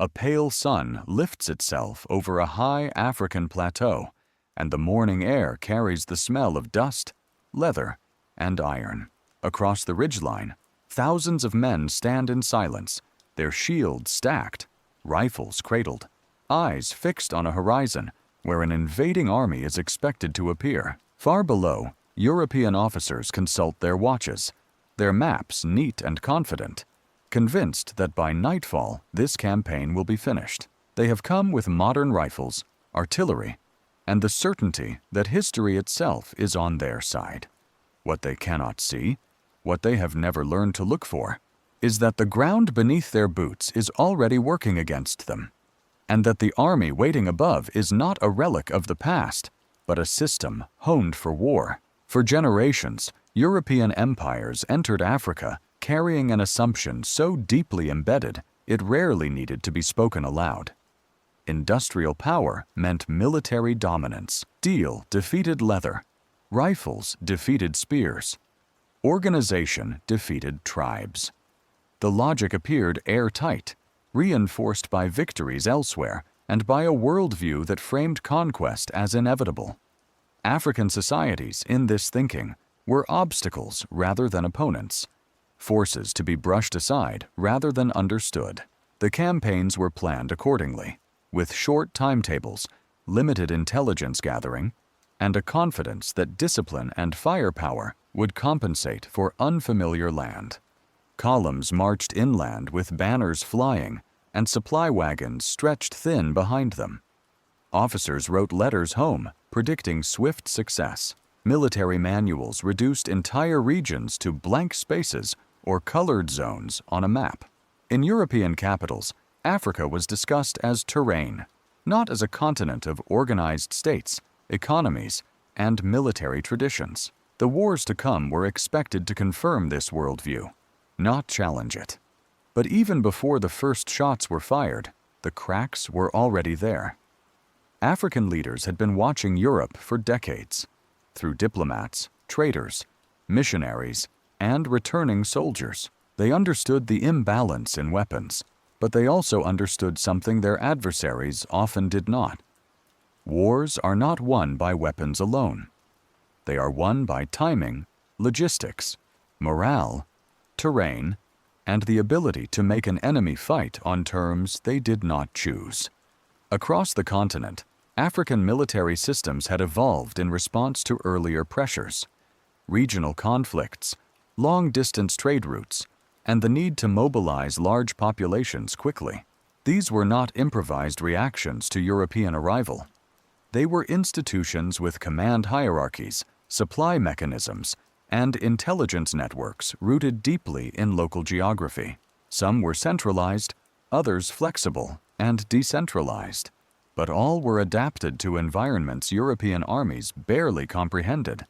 A pale sun lifts itself over a high African plateau, and the morning air carries the smell of dust, leather, and iron. Across the ridgeline, thousands of men stand in silence, their shields stacked, rifles cradled, eyes fixed on a horizon where an invading army is expected to appear. Far below, European officers consult their watches, their maps neat and confident, convinced that by nightfall this campaign will be finished. They have come with modern rifles, artillery, and the certainty that history itself is on their side. What they cannot see, what they have never learned to look for, is that the ground beneath their boots is already working against them, and that the army waiting above is not a relic of the past, but a system honed for war. For generations, European empires entered Africa carrying an assumption so deeply embedded it rarely needed to be spoken aloud. Industrial power meant military dominance. Steel defeated leather. Rifles defeated spears. Organization defeated tribes. The logic appeared airtight, reinforced by victories elsewhere and by a worldview that framed conquest as inevitable. African societies, in this thinking, were obstacles rather than opponents, forces to be brushed aside rather than understood. The campaigns were planned accordingly, with short timetables, limited intelligence gathering, and a confidence that discipline and firepower would compensate for unfamiliar land. Columns marched inland with banners flying, and supply wagons stretched thin behind them. Officers wrote letters home, predicting swift success. Military manuals reduced entire regions to blank spaces or colored zones on a map. In European capitals, Africa was discussed as terrain, not as a continent of organized states, economies, and military traditions. The wars to come were expected to confirm this worldview, not challenge it. But even before the first shots were fired, the cracks were already there. African leaders had been watching Europe for decades, through diplomats, traders, missionaries, and returning soldiers. They understood the imbalance in weapons, but they also understood something their adversaries often did not. Wars are not won by weapons alone. They are won by timing, logistics, morale, terrain, and the ability to make an enemy fight on terms they did not choose. Across the continent, African military systems had evolved in response to earlier pressures. Regional conflicts, long-distance trade routes, and the need to mobilize large populations quickly. These were not improvised reactions to European arrival. They were institutions with command hierarchies, supply mechanisms, and intelligence networks rooted deeply in local geography. Some were centralized, others flexible and decentralized, but all were adapted to environments European armies barely comprehended.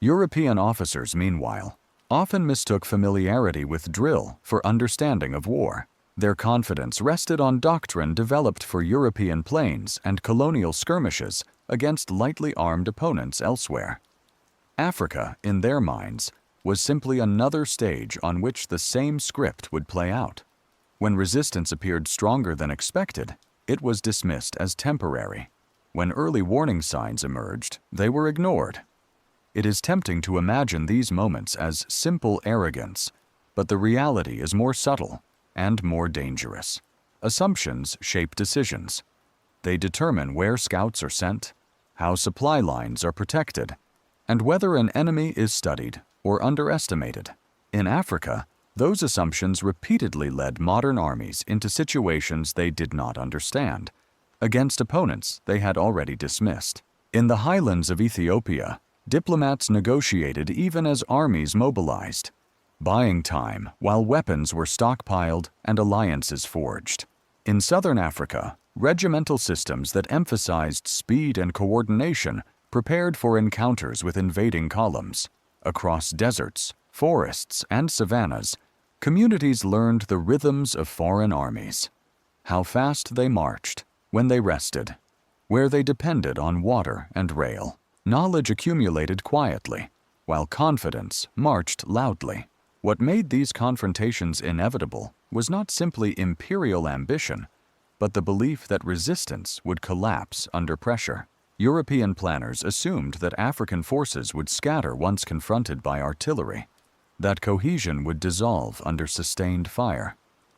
European officers, meanwhile, often mistook familiarity with drill for understanding of war. Their confidence rested on doctrine developed for European plains and colonial skirmishes against lightly armed opponents elsewhere. Africa, in their minds, was simply another stage on which the same script would play out. When resistance appeared stronger than expected, it was dismissed as temporary. When early warning signs emerged, they were ignored. It is tempting to imagine these moments as simple arrogance, but the reality is more subtle and more dangerous. Assumptions shape decisions. They determine where scouts are sent, how supply lines are protected, and whether an enemy is studied or underestimated. In Africa, those assumptions repeatedly led modern armies into situations they did not understand, against opponents they had already dismissed. In the highlands of Ethiopia, diplomats negotiated even as armies mobilized, buying time while weapons were stockpiled and alliances forged. In southern Africa, regimental systems that emphasized speed and coordination prepared for encounters with invading columns. Across deserts, forests, and savannas, communities learned the rhythms of foreign armies, how fast they marched, when they rested, where they depended on water and rail. Knowledge accumulated quietly, while confidence marched loudly. What made these confrontations inevitable was not simply imperial ambition, but the belief that resistance would collapse under pressure. European planners assumed that African forces would scatter once confronted by artillery, that cohesion would dissolve under sustained fire,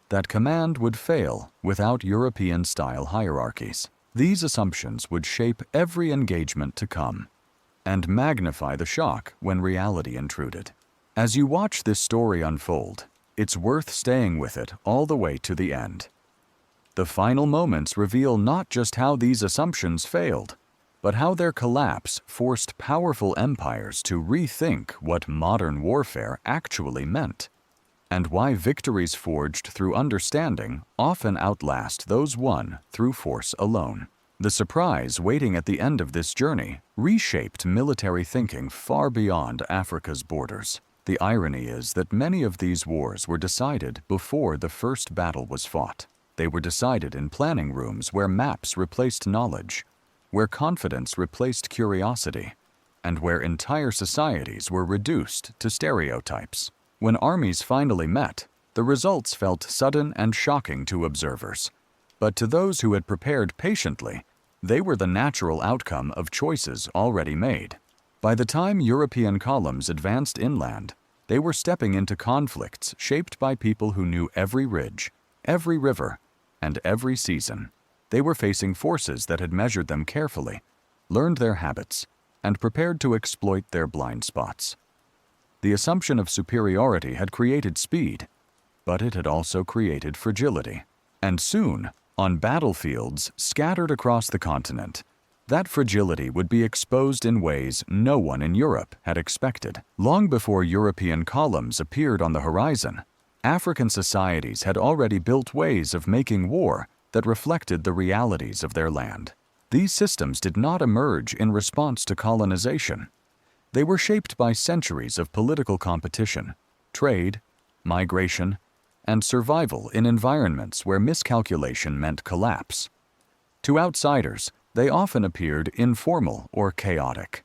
that command would fail without European-style hierarchies. These assumptions would shape every engagement to come and magnify the shock when reality intruded. As you watch this story unfold, it's worth staying with it all the way to the end. The final moments reveal not just how these assumptions failed, but how their collapse forced powerful empires to rethink what modern warfare actually meant, and why victories forged through understanding often outlast those won through force alone. The surprise waiting at the end of this journey reshaped military thinking far beyond Africa's borders. The irony is that many of these wars were decided before the first battle was fought. They were decided in planning rooms where maps replaced knowledge, where confidence replaced curiosity, and where entire societies were reduced to stereotypes. When armies finally met, the results felt sudden and shocking to observers. But to those who had prepared patiently, they were the natural outcome of choices already made. By the time European columns advanced inland, they were stepping into conflicts shaped by people who knew every ridge, every river, and every season. They were facing forces that had measured them carefully, learned their habits, and prepared to exploit their blind spots. The assumption of superiority had created speed, but it had also created fragility. And soon, on battlefields scattered across the continent, that fragility would be exposed in ways no one in Europe had expected. Long before European columns appeared on the horizon, African societies had already built ways of making war that reflected the realities of their land. These systems did not emerge in response to colonization. They were shaped by centuries of political competition, trade, migration, and survival in environments where miscalculation meant collapse. To outsiders, they often appeared informal or chaotic.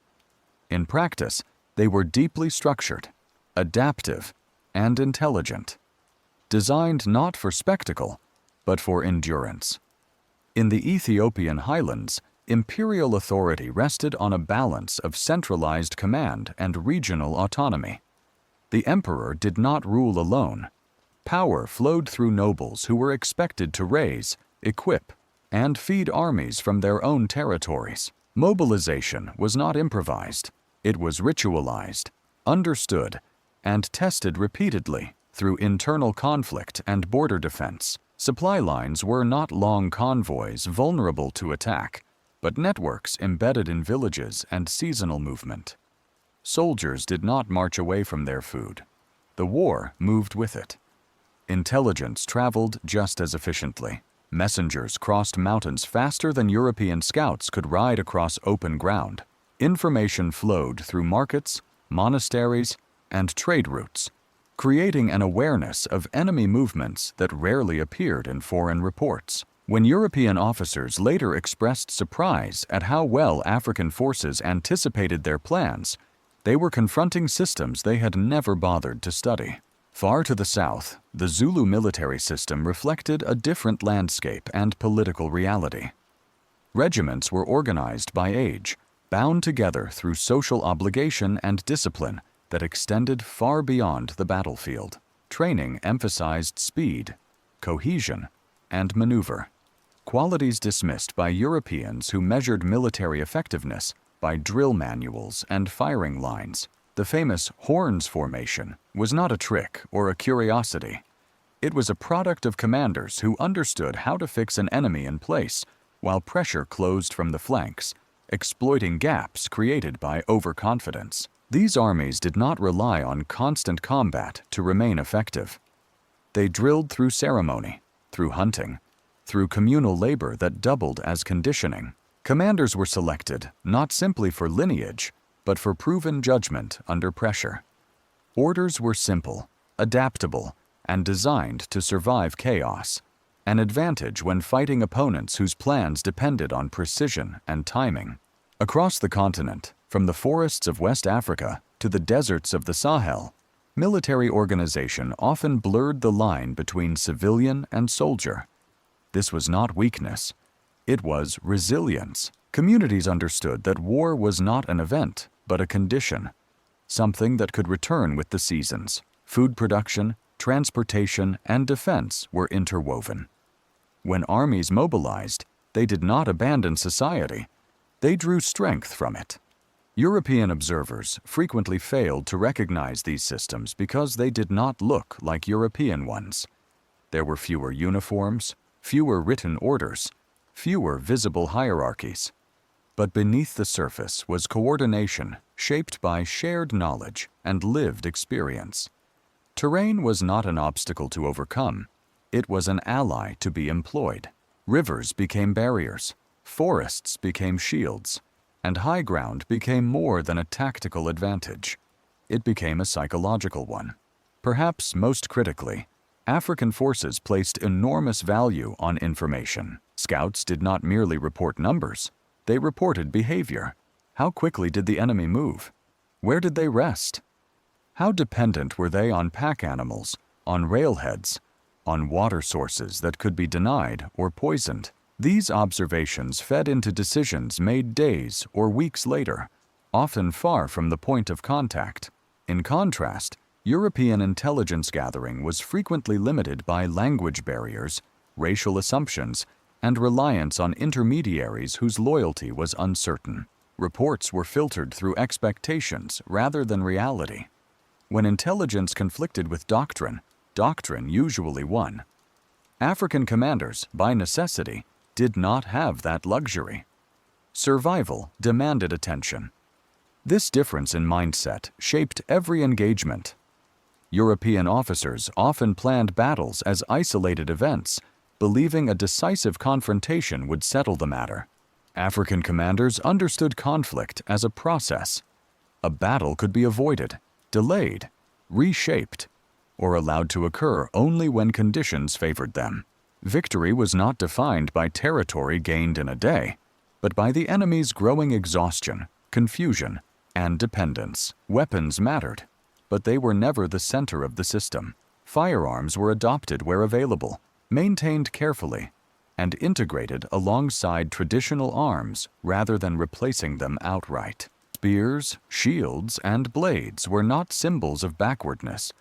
In practice, they were deeply structured, adaptive, and intelligent, designed not for spectacle, but for endurance. In the Ethiopian highlands, imperial authority rested on a balance of centralized command and regional autonomy. The emperor did not rule alone. Power flowed through nobles who were expected to raise, equip, and feed armies from their own territories. Mobilization was not improvised. It was ritualized, understood, and tested repeatedly through internal conflict and border defense. Supply lines were not long convoys vulnerable to attack, but networks embedded in villages and seasonal movement. Soldiers did not march away from their food. The war moved with it. Intelligence traveled just as efficiently. Messengers crossed mountains faster than European scouts could ride across open ground. Information flowed through markets, monasteries, and trade routes, creating an awareness of enemy movements that rarely appeared in foreign reports. When European officers later expressed surprise at how well African forces anticipated their plans, they were confronting systems they had never bothered to study. Far to the south, the Zulu military system reflected a different landscape and political reality. Regiments were organized by age, bound together through social obligation and discipline that extended far beyond the battlefield. Training emphasized speed, cohesion, and maneuver, qualities dismissed by Europeans who measured military effectiveness by drill manuals and firing lines. The famous horns formation was not a trick or a curiosity. It was a product of commanders who understood how to fix an enemy in place while pressure closed from the flanks, exploiting gaps created by overconfidence. These armies did not rely on constant combat to remain effective. They drilled through ceremony, through hunting, through communal labor that doubled as conditioning. Commanders were selected not simply for lineage, but for proven judgment under pressure. Orders were simple, adaptable, and designed to survive chaos, an advantage when fighting opponents whose plans depended on precision and timing. Across the continent, from the forests of West Africa to the deserts of the Sahel, military organization often blurred the line between civilian and soldier. This was not weakness. It was resilience. Communities understood that war was not an event, but a condition, something that could return with the seasons. Food production, transportation, and defense were interwoven. When armies mobilized, they did not abandon society. They drew strength from it. European observers frequently failed to recognize these systems because they did not look like European ones. There were fewer uniforms, fewer written orders, fewer visible hierarchies. But beneath the surface was coordination shaped by shared knowledge and lived experience. Terrain was not an obstacle to overcome. It was an ally to be employed. Rivers became barriers, forests became shields, and high ground became more than a tactical advantage. It became a psychological one. Perhaps most critically, African forces placed enormous value on information. Scouts did not merely report numbers, they reported behavior. How quickly did the enemy move? Where did they rest? How dependent were they on pack animals, on railheads, on water sources that could be denied or poisoned? These observations fed into decisions made days or weeks later, often far from the point of contact. In contrast, European intelligence gathering was frequently limited by language barriers, racial assumptions, and reliance on intermediaries whose loyalty was uncertain. Reports were filtered through expectations rather than reality. When intelligence conflicted with doctrine, doctrine usually won. African commanders, by necessity, did not have that luxury. Survival demanded attention. This difference in mindset shaped every engagement. European officers often planned battles as isolated events, believing a decisive confrontation would settle the matter. African commanders understood conflict as a process. A battle could be avoided, delayed, reshaped, or allowed to occur only when conditions favored them. Victory was not defined by territory gained in a day, but by the enemy's growing exhaustion, confusion, and dependence. Weapons mattered, but they were never the center of the system. Firearms were adopted where available, maintained carefully, and integrated alongside traditional arms rather than replacing them outright. Spears, shields, and blades were not symbols of backwardness.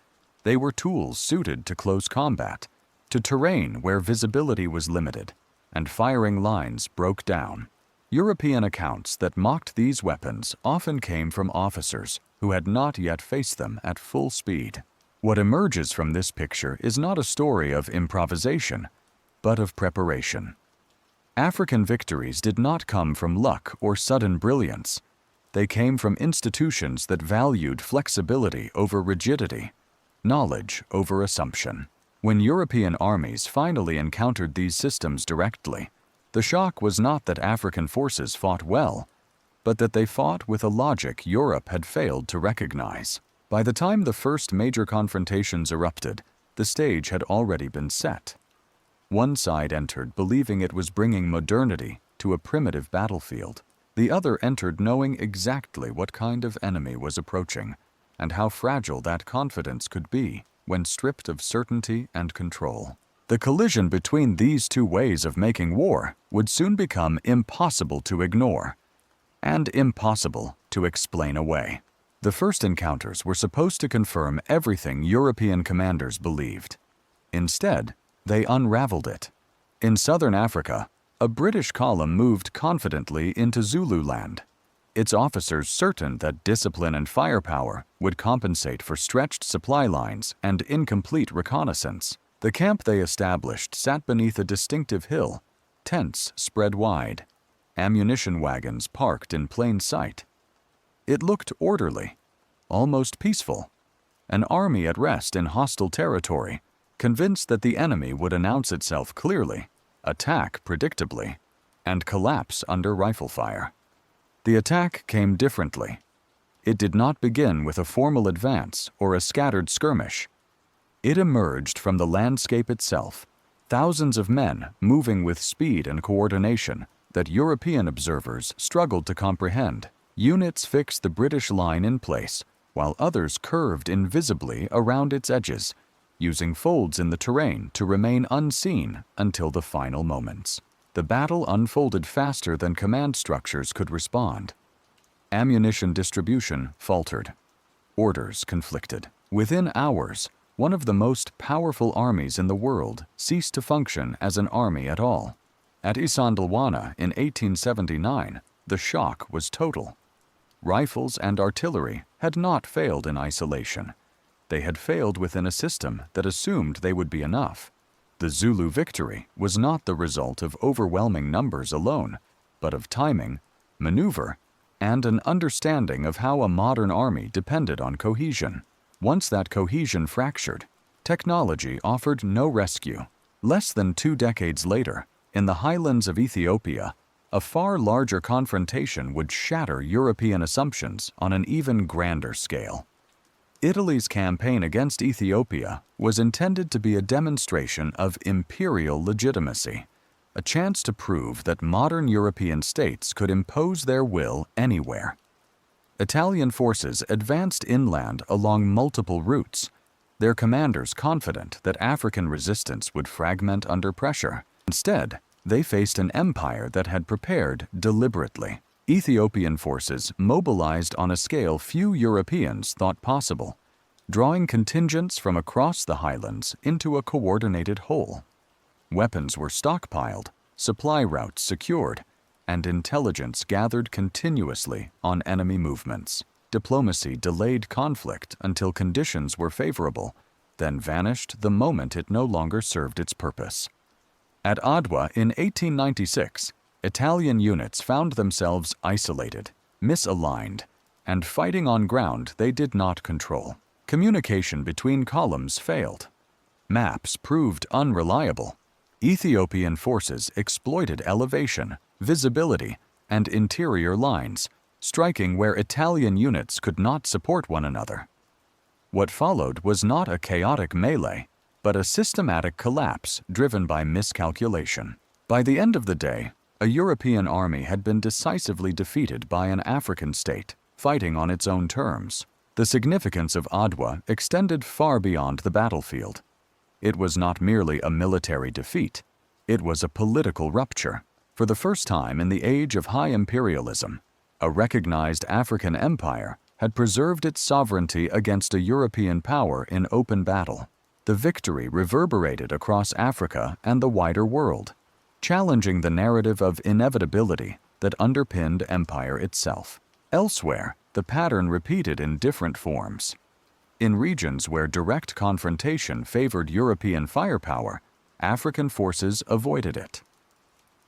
They were tools suited to close combat, to terrain where visibility was limited, and firing lines broke down. European accounts that mocked these weapons often came from officers who had not yet faced them at full speed. What emerges from this picture is not a story of improvisation, but of preparation. African victories did not come from luck or sudden brilliance. They came from institutions that valued flexibility over rigidity, knowledge over assumption. When European armies finally encountered these systems directly, the shock was not that African forces fought well, but that they fought with a logic Europe had failed to recognize. By the time the first major confrontations erupted, the stage had already been set. One side entered believing it was bringing modernity to a primitive battlefield. The other entered knowing exactly what kind of enemy was approaching and how fragile that confidence could be when stripped of certainty and control. The collision between these two ways of making war would soon become impossible to ignore and impossible to explain away. The first encounters were supposed to confirm everything European commanders believed. Instead, they unraveled it. In southern Africa, a British column moved confidently into Zululand, its officers certain that discipline and firepower would compensate for stretched supply lines and incomplete reconnaissance. The camp they established sat beneath a distinctive hill, tents spread wide, ammunition wagons parked in plain sight. It looked orderly, almost peaceful, an army at rest in hostile territory, convinced that the enemy would announce itself clearly, attack predictably, and collapse under rifle fire. The attack came differently. It did not begin with a formal advance or a scattered skirmish. It emerged from the landscape itself, thousands of men moving with speed and coordination that European observers struggled to comprehend. Units fixed the British line in place, while others curved invisibly around its edges, using folds in the terrain to remain unseen until the final moments. The battle unfolded faster than command structures could respond. Ammunition distribution faltered. Orders conflicted. Within hours, one of the most powerful armies in the world ceased to function as an army at all. At Isandlwana in 1879, the shock was total. Rifles and artillery had not failed in isolation. They had failed within a system that assumed they would be enough. The Zulu victory was not the result of overwhelming numbers alone, but of timing, maneuver, and an understanding of how a modern army depended on cohesion. Once that cohesion fractured, technology offered no rescue. Less than 2 decades later, in the highlands of Ethiopia, a far larger confrontation would shatter European assumptions on an even grander scale. Italy's campaign against Ethiopia was intended to be a demonstration of imperial legitimacy, a chance to prove that modern European states could impose their will anywhere. Italian forces advanced inland along multiple routes, their commanders confident that African resistance would fragment under pressure. Instead, they faced an empire that had prepared deliberately. Ethiopian forces mobilized on a scale few Europeans thought possible, drawing contingents from across the highlands into a coordinated whole. Weapons were stockpiled, supply routes secured, and intelligence gathered continuously on enemy movements. Diplomacy delayed conflict until conditions were favorable, then vanished the moment it no longer served its purpose. At Adwa in 1896, Italian units found themselves isolated, misaligned, and fighting on ground they did not control. Communication between columns failed. Maps proved unreliable. Ethiopian forces exploited elevation, visibility, and interior lines, striking where Italian units could not support one another. What followed was not a chaotic melee, but a systematic collapse driven by miscalculation. By the end of the day, a European army had been decisively defeated by an African state, fighting on its own terms. The significance of Adwa extended far beyond the battlefield. It was not merely a military defeat, it was a political rupture. For the first time in the age of high imperialism, a recognized African empire had preserved its sovereignty against a European power in open battle. The victory reverberated across Africa and the wider world, challenging the narrative of inevitability that underpinned empire itself. Elsewhere, the pattern repeated in different forms. In regions where direct confrontation favored European firepower, African forces avoided it.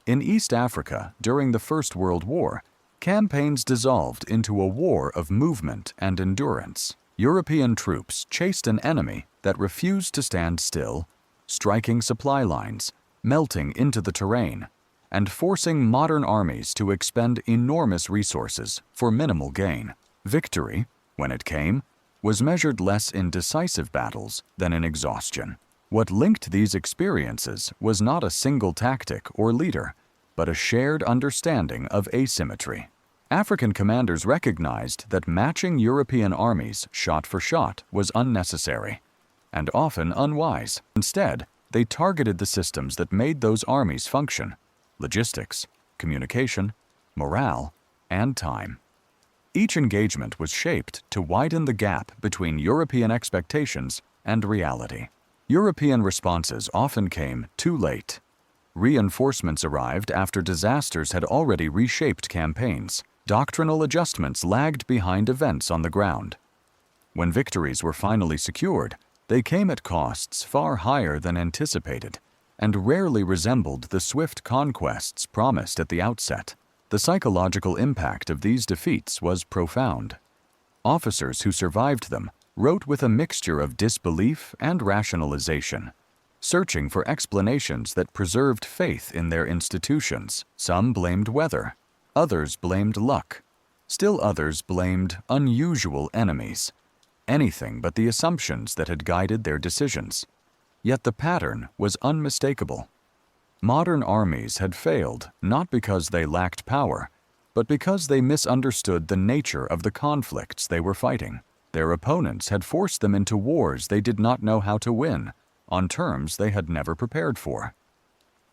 In East Africa, during the First World War, campaigns dissolved into a war of movement and endurance. European troops chased an enemy that refused to stand still, striking supply lines, melting into the terrain, and forcing modern armies to expend enormous resources for minimal gain. Victory, when it came, was measured less in decisive battles than in exhaustion. What linked these experiences was not a single tactic or leader, but a shared understanding of asymmetry. African commanders recognized that matching European armies shot for shot was unnecessary and often unwise. Instead, they targeted the systems that made those armies function: logistics, communication, morale, and time. Each engagement was shaped to widen the gap between European expectations and reality. European responses often came too late. Reinforcements arrived after disasters had already reshaped campaigns. Doctrinal adjustments lagged behind events on the ground. When victories were finally secured, they came at costs far higher than anticipated and rarely resembled the swift conquests promised at the outset. The psychological impact of these defeats was profound. Officers who survived them wrote with a mixture of disbelief and rationalization, searching for explanations that preserved faith in their institutions. Some blamed weather, others blamed luck, still others blamed unusual enemies, anything but the assumptions that had guided their decisions. Yet the pattern was unmistakable. Modern armies had failed not because they lacked power, but because they misunderstood the nature of the conflicts they were fighting. Their opponents had forced them into wars they did not know how to win, on terms they had never prepared for.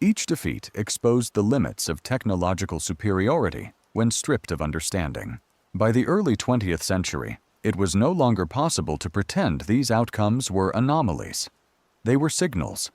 Each defeat exposed the limits of technological superiority when stripped of understanding. By the early 20th century, it was no longer possible to pretend these outcomes were anomalies. They were signals,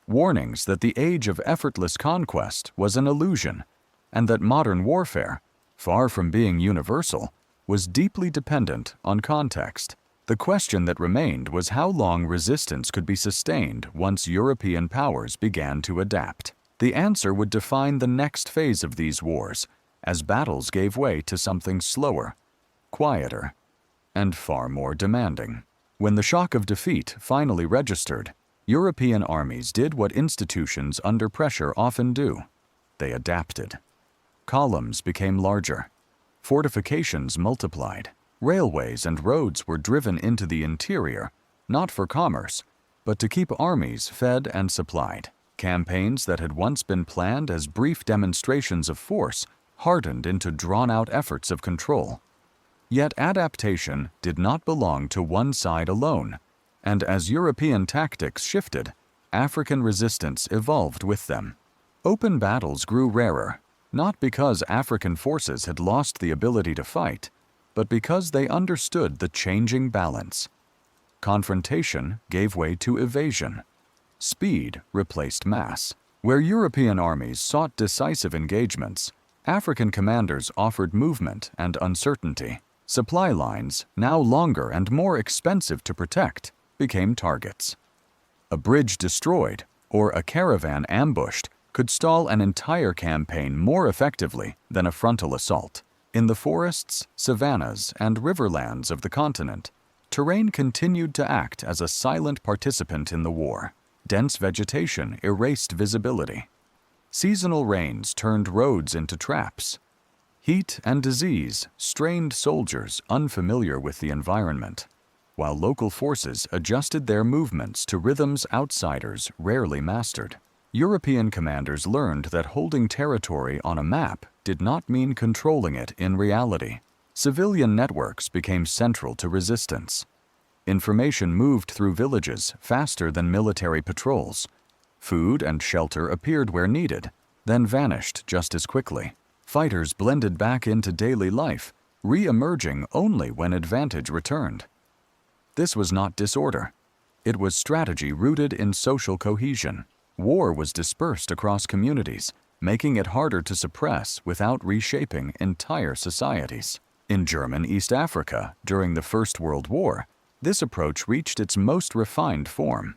warnings that the age of effortless conquest was an illusion, and that modern warfare, far from being universal, was deeply dependent on context. The question that remained was how long resistance could be sustained once European powers began to adapt. The answer would define the next phase of these wars, as battles gave way to something slower, quieter, and far more demanding. When the shock of defeat finally registered, European armies did what institutions under pressure often do. They adapted. Columns became larger. Fortifications multiplied. Railways and roads were driven into the interior, not for commerce, but to keep armies fed and supplied. Campaigns that had once been planned as brief demonstrations of force hardened into drawn-out efforts of control. Yet adaptation did not belong to one side alone, and as European tactics shifted, African resistance evolved with them. Open battles grew rarer, not because African forces had lost the ability to fight, but because they understood the changing balance. Confrontation gave way to evasion. Speed replaced mass. Where European armies sought decisive engagements, African commanders offered movement and uncertainty. Supply lines, now longer and more expensive to protect, became targets. A bridge destroyed or a caravan ambushed could stall an entire campaign more effectively than a frontal assault. In the forests, savannas, and riverlands of the continent, terrain continued to act as a silent participant in the war. Dense vegetation erased visibility. Seasonal rains turned roads into traps. Heat and disease strained soldiers unfamiliar with the environment, while local forces adjusted their movements to rhythms outsiders rarely mastered. European commanders learned that holding territory on a map did not mean controlling it in reality. Civilian networks became central to resistance. Information moved through villages faster than military patrols. Food and shelter appeared where needed, then vanished just as quickly. Fighters blended back into daily life, re-emerging only when advantage returned. This was not disorder. It was strategy rooted in social cohesion. War was dispersed across communities, making it harder to suppress without reshaping entire societies. In German East Africa, during the First World War, this approach reached its most refined form.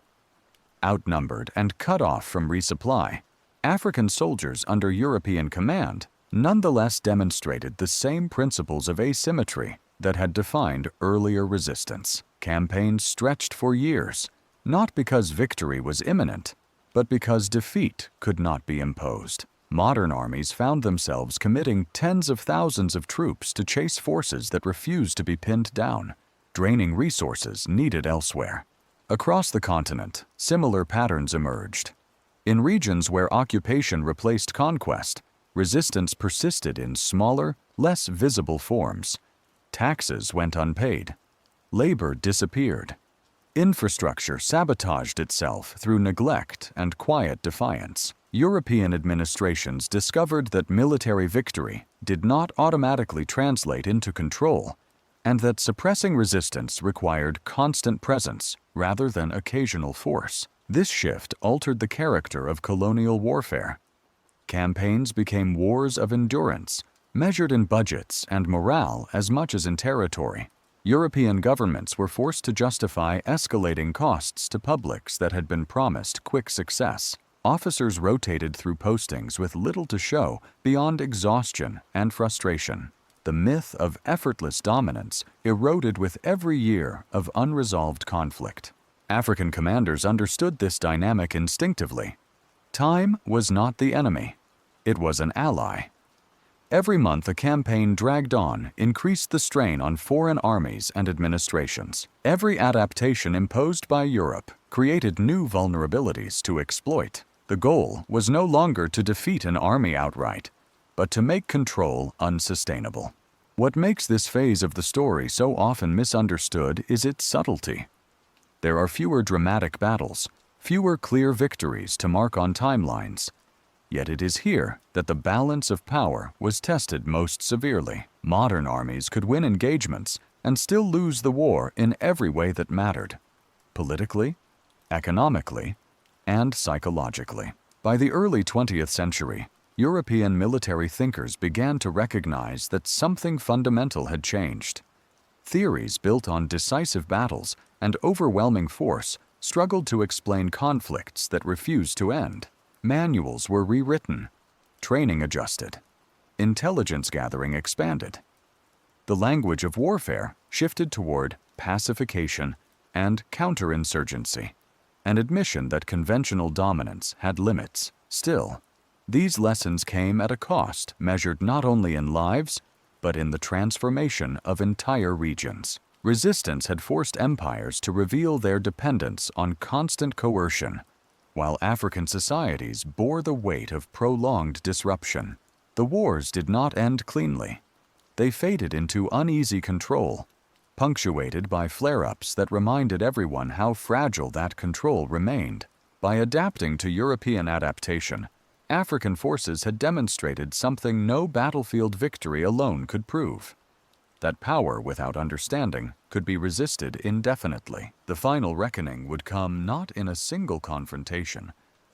Outnumbered and cut off from resupply, African soldiers under European command nonetheless demonstrated the same principles of asymmetry that had defined earlier resistance. Campaigns stretched for years, not because victory was imminent, but because defeat could not be imposed. Modern armies found themselves committing tens of thousands of troops to chase forces that refused to be pinned down, draining resources needed elsewhere. Across the continent, similar patterns emerged. In regions where occupation replaced conquest, resistance persisted in smaller, less visible forms. Taxes went unpaid. Labor disappeared. Infrastructure sabotaged itself through neglect and quiet defiance. European administrations discovered that military victory did not automatically translate into control, and that suppressing resistance required constant presence rather than occasional force. This shift altered the character of colonial warfare. Campaigns became wars of endurance, measured in budgets and morale as much as in territory. European governments were forced to justify escalating costs to publics that had been promised quick success. Officers rotated through postings with little to show beyond exhaustion and frustration. The myth of effortless dominance eroded with every year of unresolved conflict. African commanders understood this dynamic instinctively. Time was not the enemy. It was an ally. Every month a campaign dragged on increased the strain on foreign armies and administrations. Every adaptation imposed by Europe created new vulnerabilities to exploit. The goal was no longer to defeat an army outright, but to make control unsustainable. What makes this phase of the story so often misunderstood is its subtlety. There are fewer dramatic battles, fewer clear victories to mark on timelines. Yet it is here that the balance of power was tested most severely. Modern armies could win engagements and still lose the war in every way that mattered: politically, economically, and psychologically. By the early 20th century, European military thinkers began to recognize that something fundamental had changed. Theories built on decisive battles and overwhelming force struggled to explain conflicts that refused to end. Manuals were rewritten, training adjusted, intelligence gathering expanded. The language of warfare shifted toward pacification and counterinsurgency, an admission that conventional dominance had limits. Still, these lessons came at a cost measured not only in lives, but in the transformation of entire regions. Resistance had forced empires to reveal their dependence on constant coercion, while African societies bore the weight of prolonged disruption. The wars did not end cleanly. They faded into uneasy control, punctuated by flare-ups that reminded everyone how fragile that control remained. By adapting to European adaptation, African forces had demonstrated something no battlefield victory alone could prove: that power without understanding could be resisted indefinitely. The final reckoning would come not in a single confrontation,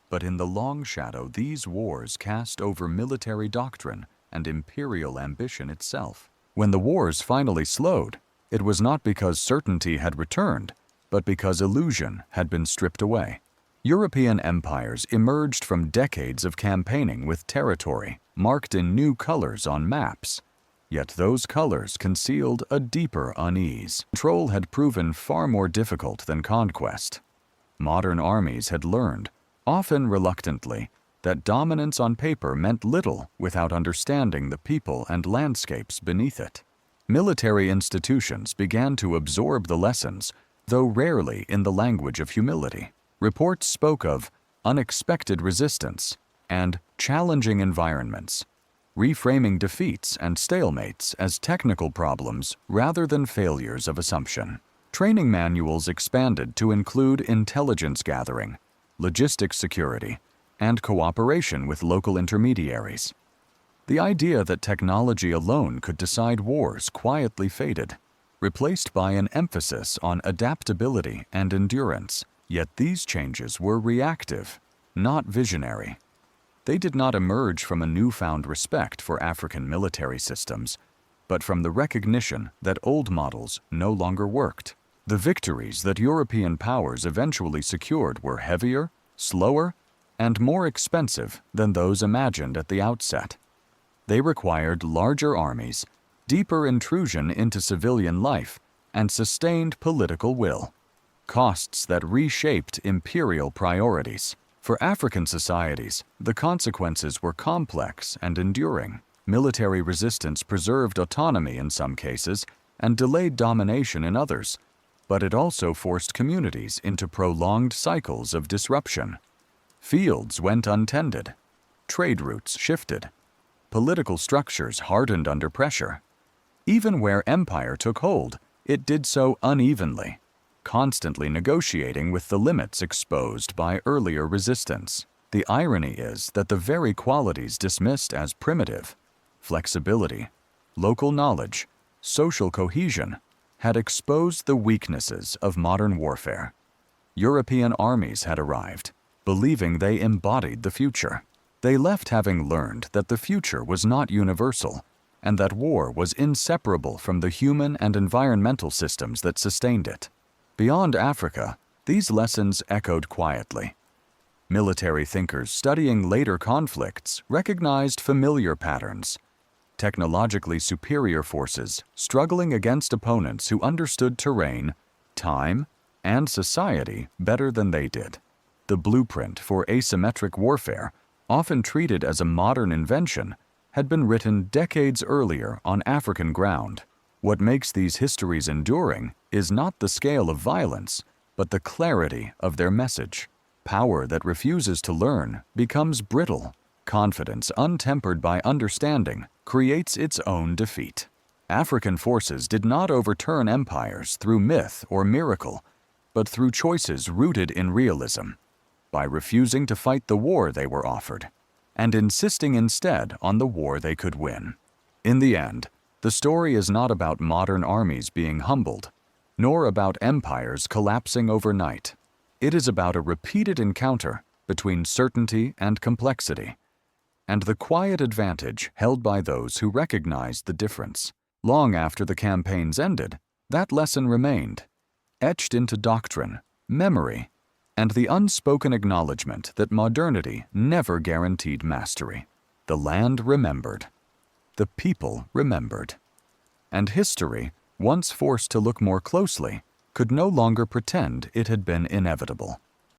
but in the long shadow these wars cast over military doctrine and imperial ambition itself. When the wars finally slowed, it was not because certainty had returned, but because illusion had been stripped away. European empires emerged from decades of campaigning with territory marked in new colors on maps. Yet those colors concealed a deeper unease. Control had proven far more difficult than conquest. Modern armies had learned, often reluctantly, that dominance on paper meant little without understanding the people and landscapes beneath it. Military institutions began to absorb the lessons, though rarely in the language of humility. Reports spoke of unexpected resistance and challenging environments, reframing defeats and stalemates as technical problems rather than failures of assumption. Training manuals expanded to include intelligence gathering, logistics security, and cooperation with local intermediaries. The idea that technology alone could decide wars quietly faded, replaced by an emphasis on adaptability and endurance. Yet these changes were reactive, not visionary. They did not emerge from a newfound respect for African military systems, but from the recognition that old models no longer worked. The victories that European powers eventually secured were heavier, slower, and more expensive than those imagined at the outset. They required larger armies, deeper intrusion into civilian life, and sustained political will. Costs that reshaped imperial priorities. For African societies, the consequences were complex and enduring. Military resistance preserved autonomy in some cases and delayed domination in others, but it also forced communities into prolonged cycles of disruption. Fields went untended, trade routes shifted, political structures hardened under pressure. Even where empire took hold, it did so unevenly, constantly negotiating with the limits exposed by earlier resistance. The irony is that the very qualities dismissed as primitive, flexibility, local knowledge, social cohesion, had exposed the weaknesses of modern warfare. European armies had arrived, believing they embodied the future. They left having learned that the future was not universal, and that war was inseparable from the human and environmental systems that sustained it. Beyond Africa, these lessons echoed quietly. Military thinkers studying later conflicts recognized familiar patterns: technologically superior forces struggling against opponents who understood terrain, time, and society better than they did. The blueprint for asymmetric warfare, often treated as a modern invention, had been written decades earlier on African ground. What makes these histories enduring is not the scale of violence, but the clarity of their message. Power that refuses to learn becomes brittle. Confidence untempered by understanding creates its own defeat. African forces did not overturn empires through myth or miracle, but through choices rooted in realism, by refusing to fight the war they were offered, and insisting instead on the war they could win. In the end, the story is not about modern armies being humbled, nor about empires collapsing overnight. It is about a repeated encounter between certainty and complexity, and the quiet advantage held by those who recognized the difference. Long after the campaigns ended, that lesson remained, etched into doctrine, memory, and the unspoken acknowledgement that modernity never guaranteed mastery. The land remembered. The people remembered. And history, once forced to look more closely, could no longer pretend it had been inevitable.